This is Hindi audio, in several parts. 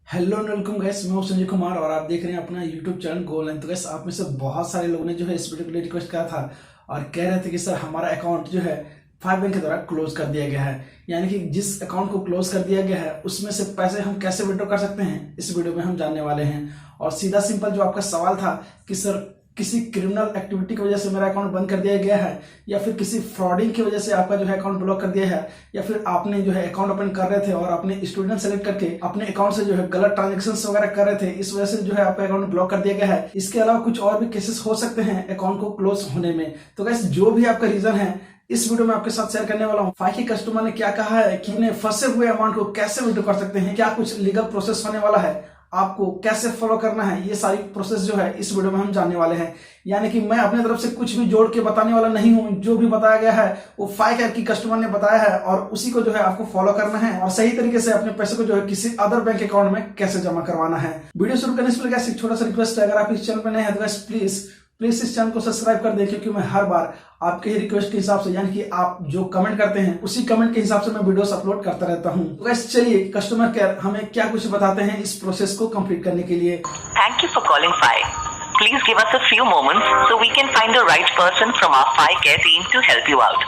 हेलो वेलकम गैस, मैं हूं संजय कुमार और आप देख रहे हैं अपना यूट्यूब चैनल गोल लाइन। तो गैस आप में से बहुत सारे लोगों ने जो है इस वीडियो के लिए रिक्वेस्ट करा था और कह रहे थे कि सर हमारा अकाउंट जो है 5 बैंक के द्वारा क्लोज कर दिया गया है। यानी कि जिस अकाउंट को क्लोज कर दिया गया है उसमें से पैसे हम कैसे विड्रॉ कर सकते हैं, इस वीडियो में हम जानने वाले हैं। और सीधा सिंपल जो आपका सवाल था कि सर किसी क्रिमिनल एक्टिविटी की वजह से मेरा अकाउंट बंद कर दिया गया है या फिर किसी फ्रॉडिंग की वजह से आपका जो है अकाउंट ब्लॉक कर दिया है, या फिर आपने जो है अकाउंट ओपन कर रहे थे और आपने स्टूडेंट सेलेक्ट करके अपने अकाउंट से जो है गलत ट्रांजैक्शंस वगैरह कर रहे थे, इस वजह से जो है आपका अकाउंट ब्लॉक कर दिया गया है। इसके अलावा कुछ और भी केसेस हो सकते हैं अकाउंट को क्लोज होने में। तो गाइस जो भी आपका रीजन है इस वीडियो में आपके साथ शेयर करने वाला हूँ। फाइकी कस्टमर ने क्या कहा है कि उन्हें फंसे हुए अमाउंट को कैसे विड्रॉ कर सकते हैं, क्या कुछ लीगल प्रोसेस होने वाला है, आपको कैसे फॉलो करना है, ये सारी प्रोसेस जो है इस वीडियो में हम जानने वाले हैं। यानी कि मैं अपनी तरफ से कुछ भी जोड़ के बताने वाला नहीं हूं, जो भी बताया गया है वो फाइक की कस्टमर ने बताया है और उसी को जो है आपको फॉलो करना है और सही तरीके से अपने पैसे को जो है किसी अदर बैंक अकाउंट में कैसे जमा करवाना है। वीडियो शुरू करने से पहले एक छोटा सा रिक्वेस्ट है, अगर आप इस चैनल पर नए हैं तो प्लीज इस चैनल को सब्सक्राइब कर दें, क्योंकि मैं हर बार आपके ही रिक्वेस्ट के हिसाब से, यानी कि आप जो कमेंट करते हैं उसी कमेंट के हिसाब से मैं वीडियोस अपलोड करता रहता हूं। तो गाइस चलिए कस्टमर केयर हमें क्या कुछ बताते हैं इस प्रोसेस को कंप्लीट करने के लिए। Thank you for calling five. Please give us a few moments so we can find the right person from our Fi Care team to help you out.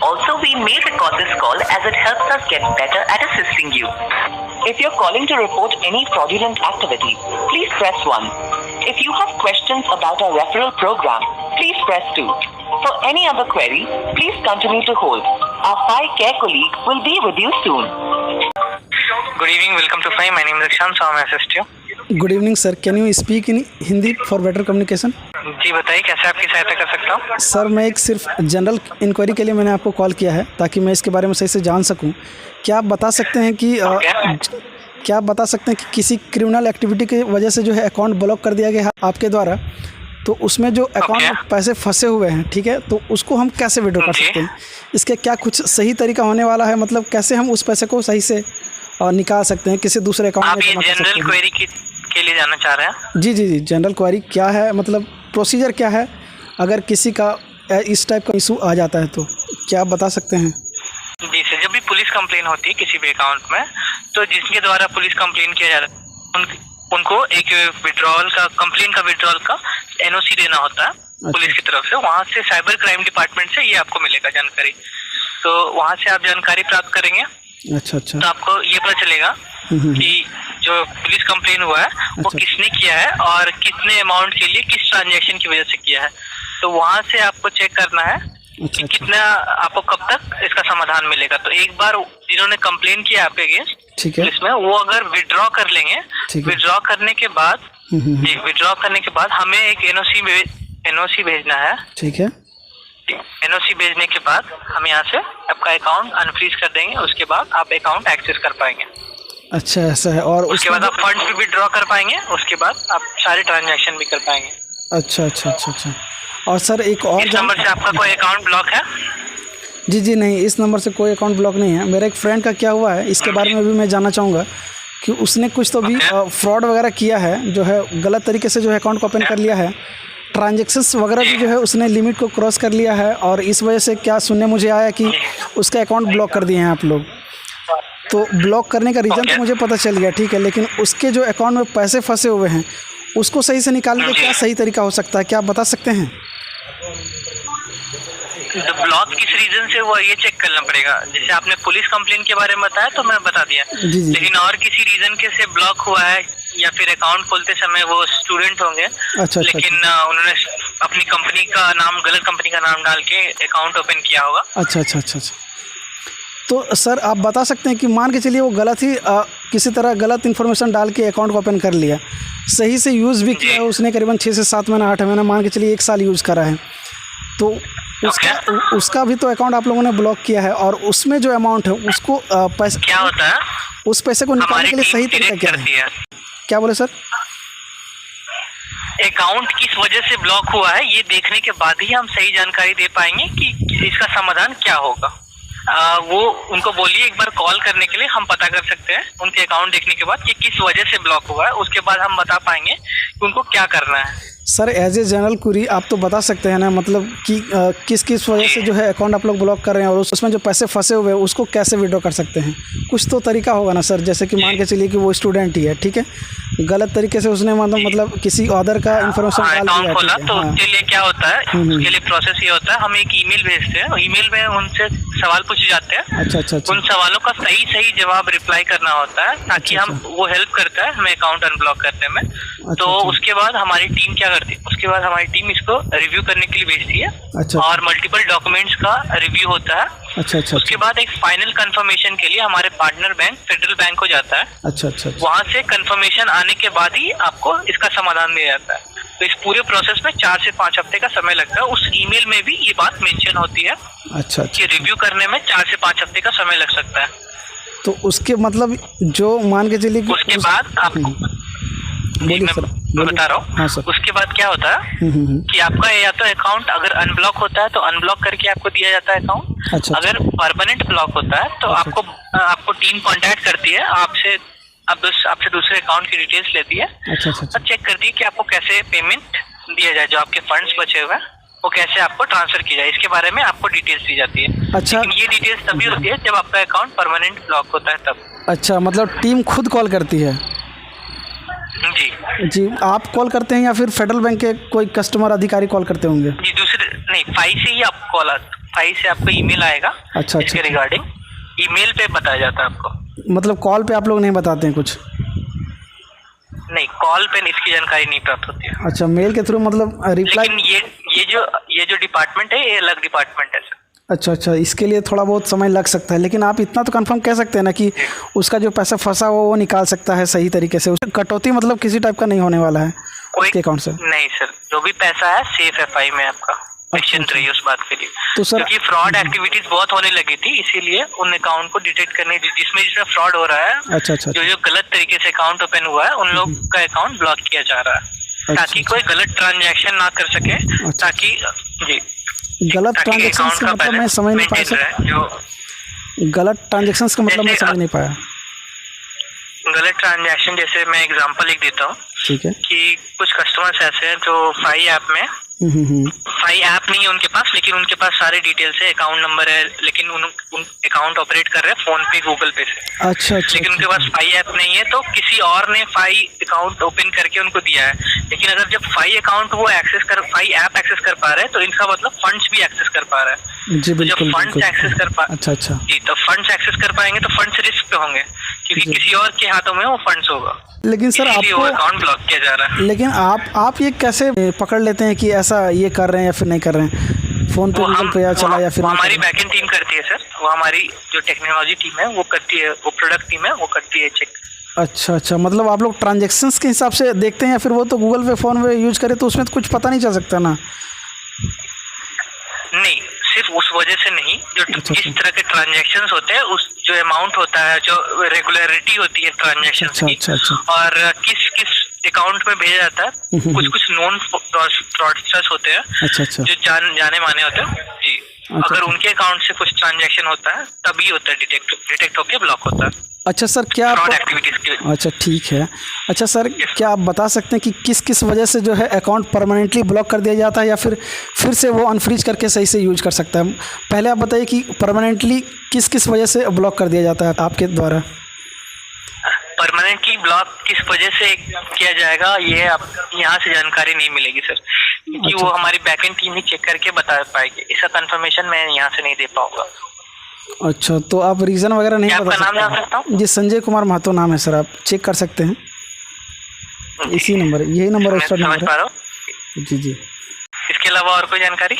Also, we may record this call as it helps us get better at assisting you. If you're calling to report any fraudulent activity, please press 1. If you have questions about our referral program, please press 2. For any other query, please continue to hold. Our Fi Care colleague will be with you soon. Good evening, welcome to Fi. My name is Akshan, so I'm assist you. Good evening sir, can you speak in Hindi for better communication? जी बताइए, कैसे आपकी सहायता कर सकता हूँ? सर मैं एक सिर्फ जनरल इंक्वायरी के लिए मैंने आपको कॉल किया है ताकि मैं इसके बारे में सही से जान सकूं। क्या आप बता सकते हैं कि किसी क्रिमिनल एक्टिविटी की वजह से जो है अकाउंट ब्लॉक कर दिया गया है आपके द्वारा, तो उसमें जो अकाउंट में पैसे फंसे हुए हैं, ठीक है, तो उसको हम कैसे विड्रॉ कर सकते हैं? इसके क्या कुछ सही तरीका होने वाला है, मतलब कैसे हम उस पैसे को सही से निकाल सकते हैं किसी दूसरे अकाउंट में जमा कर सकते हैं? जनरल क्वेरी के लिए जानना चाह रहे हैं? जी, जनरल क्वेरी क्या है, मतलब प्रोसीजर क्या है अगर किसी का इस टाइप का इशू आ जाता है, तो क्या आप बता सकते हैं? जी सर, जब भी पुलिस कंप्लेन होती है किसी भी अकाउंट में, तो जिसके द्वारा पुलिस कंप्लेन किया जा रहा है उनको एक विड्रॉल का एनओसी देना होता है पुलिस की तरफ से। वहाँ से साइबर क्राइम डिपार्टमेंट से ये आपको मिलेगा जानकारी, तो वहाँ से आप जानकारी प्राप्त करेंगे। अच्छा। तो आपको ये पता चलेगा कि जो पुलिस कंप्लेन हुआ है वो किसने किया है और कितने अमाउंट के लिए, किस ट्रांजैक्शन की वजह से किया है। तो वहाँ से आपको चेक करना है कि कितना आपको कब तक इसका समाधान मिलेगा। तो एक बार जिन्होंने कंप्लेन किया आपके अगेंस्ट पुलिस में, वो अगर विड्रॉ कर लेंगे, विड्रॉ करने के बाद हमें एक एनओसी भेजना है। ठीक है। एनओसी भेजने के बाद हम यहाँ से आपका अकाउंट अनफ्रीज कर देंगे, उसके बाद आप अकाउंट एक्सेस कर पाएंगे। अच्छा, ऐसा है। और उसके बाद आप फंड्स भी विड्रॉ कर पाएंगे, उसके बाद आप सारे ट्रांजैक्शन भी कर पाएंगे। अच्छा। और सर एक और, इस नंबर से आपका कोई अकाउंट ब्लॉक है? जी नहीं, इस नंबर से कोई अकाउंट ब्लॉक नहीं है। मेरा एक फ्रेंड का क्या हुआ है इसके बारे में भी मैं जानना चाहूँगा कि उसने कुछ तो भी फ्रॉड वगैरह किया है, जो है गलत तरीके से जो है अकाउंट को ओपन कर लिया है, ट्रांजैक्शंस वगैरह भी जो है उसने लिमिट को क्रॉस कर लिया है, और इस वजह से क्या सुनने मुझे आया कि उसका अकाउंट ब्लॉक कर दिए हैं आप लोग। तो ब्लॉक करने का रीज़न तो मुझे पता चल गया, ठीक है, लेकिन उसके जो अकाउंट में पैसे फंसे हुए हैं उसको सही से निकालने का क्या सही तरीका हो सकता है, क्या आप बता सकते हैं? तो ब्लॉक किस रीजन से हुआ ये चेक करना पड़ेगा। जैसे आपने पुलिस कंप्लेन के बारे में बताया तो मैं बता दिया, लेकिन और किसी रीजन के से ब्लॉक हुआ है या फिर अकाउंट खोलते समय वो स्टूडेंट होंगे, लेकिन उन्होंने अपनी कंपनी का नाम, गलत कंपनी का नाम डाल के अकाउंट ओपन किया होगा। अच्छा। तो सर आप बता सकते हैं कि मान के चलिए वो गलत ही किसी तरह गलत इन्फॉर्मेशन डाल के अकाउंट को ओपन कर लिया, सही से यूज़ भी किया है उसने, करीबन 6 से 7 महीना 8 महीना, मान के चलिए 1 साल यूज़ करा है, तो उसका भी तो अकाउंट आप लोगों ने ब्लॉक किया है, और उसमें जो अमाउंट है उसको पैसा क्या होता है, उस पैसे को निकालने के लिए सही तरीका क्या है? क्या बोले सर? अकाउंट किस वजह से ब्लॉक हुआ है ये देखने के बाद ही हम सही जानकारी दे पाएंगे कि इसका समाधान क्या होगा। वो उनको बोलिए एक बार कॉल करने के लिए, हम पता कर सकते हैं उनके अकाउंट देखने के बाद कि किस वजह से ब्लॉक हुआ है, उसके बाद हम बता पाएंगे कि उनको क्या करना है। Sir as a general query आप तो बता सकते हैं ना, मतलब कि किस किस वजह से जो है अकाउंट आप लोग ब्लॉक कर रहे हैं और उसमें जो पैसे फंसे हुए हैं उसको कैसे विड्रॉ कर सकते हैं? कुछ तो तरीका होगा ना सर, जैसे कि मान के चलिए कि वो स्टूडेंट ही है, ठीक है, गलत तरीके से उसने मतलब किसी अदर का इन्फॉर्मेशन डाल दिया, खोला ठीक है, तो हाँ। उसके लिए क्या होता है, उसके लिए प्रोसेस ये होता है, हम एक ईमेल भेजते हैं, ईमेल में उनसे सवाल पूछे जाते हैं। अच्छा अच्छा अच्छा उन सवालों का सही जवाब रिप्लाई करना होता है ताकि अच्छा, हम वो हेल्प करता है हमें अकाउंट अनब्लॉक करने में। तो अच्छा। उसके बाद हमारी टीम क्या करती है, उसके बाद हमारी टीम इसको रिव्यू करने के लिए भेजती है। अच्छा और मल्टीपल डॉक्यूमेंट्स का रिव्यू होता है। अच्छा अच्छा उसके बाद एक फाइनल कंफर्मेशन के लिए हमारे पार्टनर बैंक फेडरल बैंक को जाता है। अच्छा अच्छा अच्छा वहां से कंफर्मेशन आने के बाद ही आपको इसका समाधान दिया जाता है। तो इस पूरे प्रोसेस में 4 से 5 हफ्ते का समय लगता है। उस ईमेल में भी ये बात मेंशन होती है अच्छा कि रिव्यू करने में 4 से 5 हफ्ते का समय लग सकता है। तो उसके मतलब जो मान के चलिए कि उसके बाद आपको बोलिए सर, मैं बता रहा हूँ। हाँ सर। उसके बाद क्या होता है कि आपका या तो अकाउंट अगर अनब्लॉक होता है तो अनब्लॉक करके आपको दिया जाता है अकाउंट। अच्छा, अगर परमानेंट ब्लॉक होता है तो आपको टीम कांटेक्ट करती है, आपसे दूसरे अकाउंट की डिटेल्स लेती है। अच्छा अच्छा अच्छा और चेक करती है कि आपको कैसे पेमेंट दिया जाए, जो आपके फंड्स बचे हुए हैं वो कैसे आपको ट्रांसफर किया जाए, इसके बारे में आपको डिटेल्स दी जाती है। अच्छा। लेकिन ये डिटेल्स तभी होती है जब आपका अकाउंट परमानेंट ब्लॉक होता है तब। अच्छा, मतलब टीम खुद कॉल करती है? जी जी, आप कॉल करते हैं या फिर फेडरल बैंक के कोई कस्टमर अधिकारी कॉल करते होंगे? जी, दूसरे नहीं, फाई से ही आपको कॉल, फाई से आपको ईमेल आएगा। अच्छा, इसके अच्छा। रिगार्डिंग ईमेल पे बताया जाता है आपको। मतलब कॉल पे आप लोग नहीं बताते हैं कुछ? नहीं, कॉल पे इसकी जानकारी नहीं प्राप्त होती है। अच्छा, मेल के थ्रू मतलब रिप्लाई? लेकिन ये जो डिपार्टमेंट है ये अलग डिपार्टमेंट है सर। अच्छा अच्छा, इसके लिए थोड़ा बहुत समय लग सकता है, लेकिन आप इतना तो कंफर्म कह सकते हैं ना कि उसका जो पैसा फंसा हुआ वो निकाल सकता है सही तरीके से, उसकी कटौती मतलब किसी टाइप का नहीं होने वाला है उसके अकाउंट से? नहीं सर, जो भी पैसा है सेफ है फाई में आपका। एक्शन रही उस बात के लिए। तो सर क्योंकि फ्रॉड एक्टिविटीज बहुत होने लगी थी, इसीलिए उन अकाउंट को डिटेक्ट करने जिसमें फ्रॉड हो रहा है, अच्छा अच्छा जो गलत तरीके से अकाउंट ओपन हुआ है उन लोग का अकाउंट ब्लॉक किया जा रहा है ताकि कोई गलत ट्रांजैक्शन ना कर सके। ताकि जी, गलत ट्रांजेक्शन का मतलब मैं समझ नहीं पाया सर। जो गलत ट्रांजेक्शन का मतलब मैं समझ नहीं पाया। गलत ट्रांजैक्शन जैसे मैं एग्जांपल लिख देता हूँ। ठीक है। कि कुछ कस्टमर्स ऐसे हैं जो फाई ऐप में, फाई ऐप नहीं है उनके पास, लेकिन उनके पास सारे डिटेल्स है, अकाउंट नंबर है, लेकिन उन अकाउंट ऑपरेट कर रहे हैं फोन पे, गूगल पे से। अच्छा अच्छा। लेकिन उनके पास फाई ऐप नहीं है, तो किसी और ने फाई अकाउंट ओपन करके उनको दिया है। लेकिन अगर जब फाई अकाउंट वो फाई ऐप एक्सेस कर पा रहे हैं तो इनका मतलब फंड्स भी एक्सेस कर पा रहे हैं। जी बिल्कुल। जब फंड्स एक्सेस कर पा अच्छा अच्छा जी, तो फंड्स एक्सेस कर पाएंगे तो फंड्स रिस्क पे होंगे क्योंकि किसी और के हाथों में वो फंड्स होगा। लेकिन सर आपको अकाउंट ब्लॉक किया जा रहा है। लेकिन आप ये कैसे पकड़ लेते हैं कि ऐसा ये कर रहे हैं या फिर नहीं कर रहे हैं? फोन पे, गूगल पे या चला या फिर हमारी बैकएंड टीम करती है सर, वो हमारी जो टेक्नोलॉजी टीम है वो करती है, वो प्रोडक्ट टीम है वो करती है चेक। अच्छा अच्छा, मतलब आप लोग ट्रांजेक्शन्स के हिसाब से देखते हैं या फिर वो तो गूगल पे फ़ोन पे यूज करे तो उसमें तो कुछ पता नहीं चल सकता ना? नहीं, सिर्फ उस वजह से नहीं, जो जिस तरह के ट्रांजैक्शंस होते हैं, उस जो अमाउंट होता है, जो रेगुलरिटी होती है ट्रांजैक्शंस की, अच्छा अच्छा, और किस अकाउंट में भेजा जाता है, कुछ नॉन फ्रॉडस्टर्स होते हैं। अच्छा अच्छा, जो जाने माने होते हैं जी। अगर उनके अकाउंट से कुछ ट्रांजैक्शन होता है तभी होता है डिटेक्ट होके ब्लॉक होता है। अच्छा सर, क्या फ्रॉड आप एक्टिविटीज के। अच्छा ठीक है। अच्छा सर, क्या आप बता सकते हैं कि किस किस वजह से जो है अकाउंट परमानेंटली ब्लॉक कर दिया जाता है या फिर से वो अनफ्रीज करके सही से यूज कर सकता है? पहले आप बताइए कि परमानेंटली किस किस वजह से ब्लॉक कर दिया जाता है आपके द्वारा? परमानेंटली ब्लॉक किस वजह से किया जाएगा ये आप यहाँ से जानकारी नहीं मिलेगी सर, क्योंकि वो हमारी बैकएंड टीम ही चेक करके बता पाएगी। इसका कंफर्मेशन मैं यहाँ से नहीं दे पाऊंगा। अच्छा, तो आप रीज़न वगैरह नहीं बता सकते? आपका नाम जान सकता हूँ? जी, संजय कुमार महतो नाम है सर, आप चेक कर सकते हैं। इसी नंबर, यही नंबर रजिस्टर्ड नंबर है। जी जी। इसके अलावा और कोई जानकारी?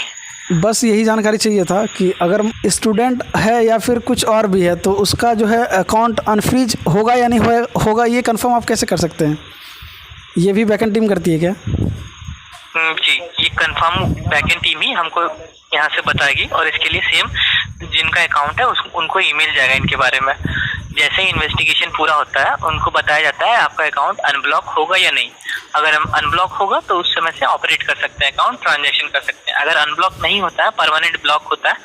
बस यही जानकारी चाहिए था कि अगर स्टूडेंट है या फिर कुछ और भी है तो उसका जो है अकाउंट अनफ्रीज होगा या नहीं होगा ये कंफर्म आप कैसे कर सकते हैं? ये भी बैकएंड टीम करती है क्या? जी, ये कंफर्म बैकएंड टीम ही हमको यहाँ से बताएगी, और इसके लिए सेम जिनका अकाउंट है उनको ईमेल जाएगा इनके बारे में। जैसे ही इन्वेस्टिगेशन पूरा होता है उनको बताया जाता है आपका अकाउंट अनब्लॉक होगा या नहीं। अगर हम अनब्लॉक होगा तो उस समय से ऑपरेट कर सकते हैं, अकाउंट ट्रांजैक्शन कर सकते हैं। अगर अनब्लॉक नहीं होता है, परमानेंट ब्लॉक होता है,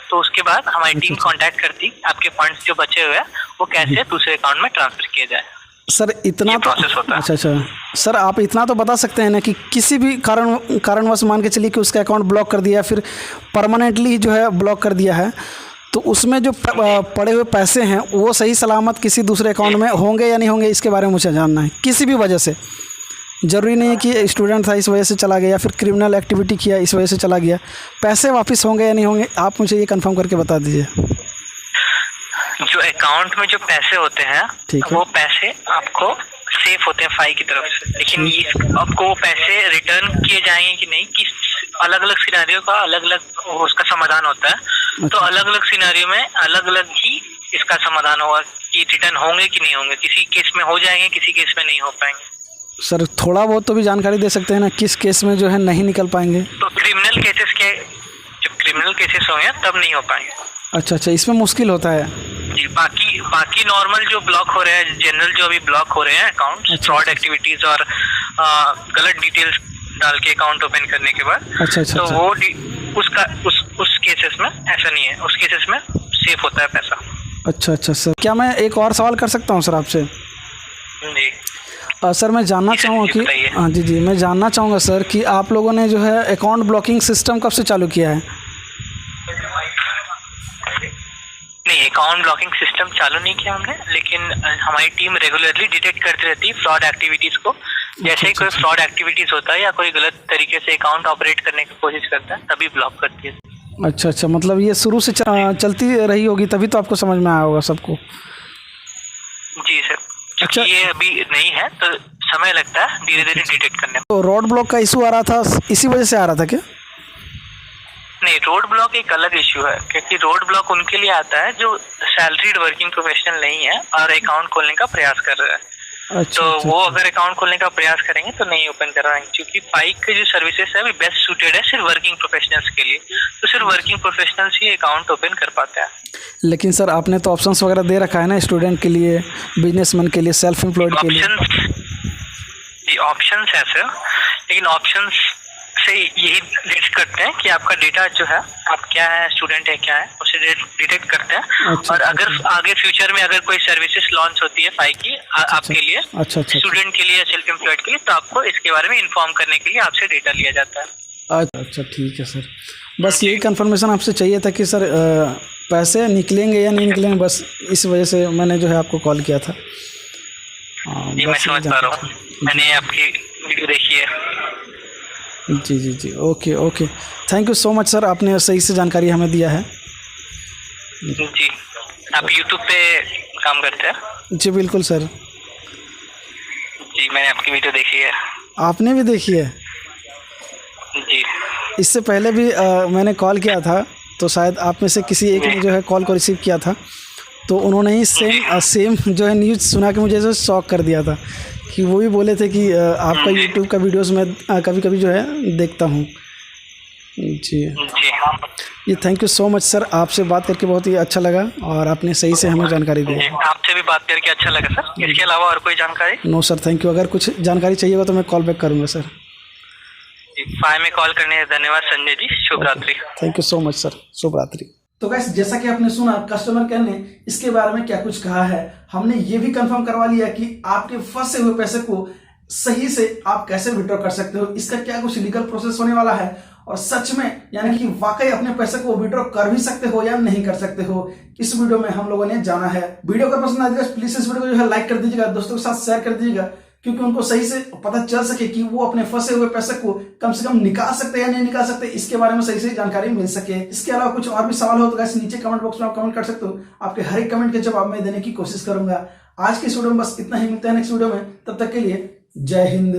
तो उसके बाद हमारी टीम कांटेक्ट करती आपके फंड्स जो बचे हुए हैं वो कैसे दूसरे अकाउंट में ट्रांसफर किए जाए। सर इतना प्रोसेस होता है। अच्छा अच्छा, सर आप इतना तो बता सकते हैं ना कि किसी भी कारणवश मान के चलिए कि उसका अकाउंट ब्लॉक कर दिया, फिर परमानेंटली जो है ब्लॉक कर दिया है, तो उसमें जो पड़े हुए पैसे हैं वो सही सलामत किसी दूसरे अकाउंट में होंगे या नहीं होंगे, इसके बारे में मुझे जानना है। किसी भी वजह से, ज़रूरी नहीं है कि स्टूडेंट था इस वजह से चला गया, फिर क्रिमिनल एक्टिविटी किया इस वजह से चला गया, पैसे वापस होंगे या नहीं होंगे, आप मुझे ये कंफर्म करके बता दीजिए। जो अकाउंट में जो पैसे होते हैं वो पैसे आपको सेफ होते हैं फाई की तरफ से, लेकिन ये आपको वो पैसे रिटर्न किए जाएंगे कि नहीं, कि अलग अलग सिनेरियो का अलग अलग उसका समाधान होता है। तो अलग अलग सिनेरियो में अलग अलग ही इसका समाधान होगा कि रिटर्न होंगे कि नहीं होंगे। किसी केस में हो जाएंगे, किसी केस में नहीं हो पाएंगे। सर थोड़ा बहुत तो भी जानकारी दे सकते हैं ना, किस केस में जो है नहीं निकल पाएंगे? तो क्रिमिनल केसेस के, जब क्रिमिनल केसेस होंगे तब नहीं हो पाएंगे। अच्छा, इसमें मुश्किल होता है जी। बाकी नॉर्मल जो ब्लॉक हो रहे हैं, जनरल जो अभी ब्लॉक हो रहे हैं अकाउंट, फ्रॉड एक्टिविटीज और गलत डिटेल्स डाल के अकाउंट ओपन करने के बाद, तो वो उस केसेस में ऐसा नहीं है, उस केसेस में सेफ होता है पैसा। अच्छा सर, क्या मैं एक और सवाल कर सकता हूँ सर आपसे? जी सर मैं जानना चाहूँगा कि हाँ जी मैं जानना चाहूँगा सर कि आप लोगों ने जो है अकाउंट ब्लॉकिंग सिस्टम कब से चालू किया है? नहीं, अकाउंट ब्लॉकिंग सिस्टम चालू नहीं किया हमने, लेकिन हमारी टीम रेगुलरली डिटेक्ट करती रहती है फ्रॉड एक्टिविटीज को। जैसे ही कोई फ्रॉड एक्टिविटीज होता है या कोई गलत तरीके से अकाउंट ऑपरेट करने की कोशिश करता है तभी ब्लॉक करती है। अच्छा, मतलब ये शुरू से चलती रही होगी, तभी तो आपको समझ में आया होगा सबको। जी सर, क्योंकि ये अभी नहीं है तो समय लगता है धीरे धीरे डिटेक्ट करने में। तो रोड ब्लॉक का इशू आ रहा था, इसी वजह से आ रहा था क्या? नहीं, रोड ब्लॉक एक अलग इश्यू है, क्योंकि रोड ब्लॉक उनके लिए आता है जो सैलरीड वर्किंग प्रोफेशनल नहीं है और अकाउंट खोलने का प्रयास कर रहा है। वो अगर अकाउंट खोलने का प्रयास करेंगे तो नहीं ओपन करवाएंगे, क्योंकि फाइक के जो सर्विसेज है वो बेस्ट सूटेड है सिर्फ वर्किंग प्रोफेशनल्स के लिए। तो सिर्फ वर्किंग प्रोफेशनल्स ही अकाउंट ओपन कर पाते हैं। लेकिन सर आपने तो ऑप्शंस वगैरह दे रखा है ना, स्टूडेंट के लिए, बिजनेसमैन के लिए, सेल्फ एम्प्लॉयड के लिए। ऑप्शंस है सर, लेकिन ऑप्शंस से यही डिटेक्ट करते हैं कि आपका डेटा जो है, आप क्या है, स्टूडेंट है क्या है, उसे डिटेक्ट करते हैं। और अगर आगे फ्यूचर में अगर कोई सर्विसेज लॉन्च होती है फाई की आपके लिए, स्टूडेंट के लिए, सेल्फ एम्प्लॉयड के लिए, तो आपको इसके बारे में इन्फॉर्म करने के लिए आपसे डेटा लिया जाता है। अच्छा ठीक है सर, बस यही कंफर्मेशन आपसे चाहिए था कि सर पैसे निकलेंगे या नहीं निकलेंगे, बस इस वजह से मैंने जो है आपको कॉल किया था। ये मैं समझ पा रहा हूँ, मैंने आपकी वीडियो देखी है। जी okay, thank you so much sir, आपने सही से जानकारी हमें दिया है। जी, आप यूट्यूब पे काम करते हैं? जी बिल्कुल सर। जी, मैंने आपकी वीडियो देखी है। आपने भी देखी है? जी, इससे पहले भी मैंने कॉल किया था, तो शायद आप में से किसी एक ने जो है कॉल को रिसीव किया था, तो उन्होंने ही सेम जो है न्यूज़ सुना के मुझे जो शॉक कर दिया था, कि वो भी बोले थे कि आपका यूट्यूब का वीडियोस मैं कभी कभी जो है देखता हूँ। जी ये thank you so much sir, आपसे बात करके बहुत ही अच्छा लगा और आपने सही से हमें जानकारी दी। आपसे भी बात करके अच्छा लगा सर। इसके अलावा और कोई जानकारी? No sir, thank you. अगर कुछ जानकारी चाहिए होगा तो मैं कॉल बैक करूँगा सर। फाइव में कॉल करने धन्यवाद संजय जी, शुभ रात्रि। Thank you so much sir, शुभ रात्रि। तो गाइस जैसा कि आपने सुना कस्टमर केयर ने इसके बारे में क्या कुछ कहा है, हमने ये भी कंफर्म करवा लिया कि आपके फंसे हुए पैसे को सही से आप कैसे विड्रॉ कर सकते हो, इसका क्या कुछ लीगल प्रोसेस होने वाला है और सच में यानी कि वाकई अपने पैसे को विड्रॉ कर भी सकते हो या नहीं कर सकते हो, इस वीडियो में हम लोगों ने जाना है। वीडियो का पसंद आएगा प्लीज इस वीडियो को जो है लाइक कर दीजिएगा, दोस्तों के साथ शेयर कर दीजिएगा, क्योंकि उनको सही से पता चल सके कि वो अपने फंसे हुए पैसे को कम से कम निकाल सकते हैं या नहीं निकाल सकते, इसके बारे में सही से जानकारी मिल सके। इसके अलावा कुछ और भी सवाल हो तो गाइस नीचे कमेंट बॉक्स में आप कमेंट कर सकते हो, आपके हर एक कमेंट के जवाब मैं देने की कोशिश करूंगा। आज की वीडियो में बस इतना ही, मिलते हैं नेक्स्ट वीडियो में, तब तक के लिए जय हिंद।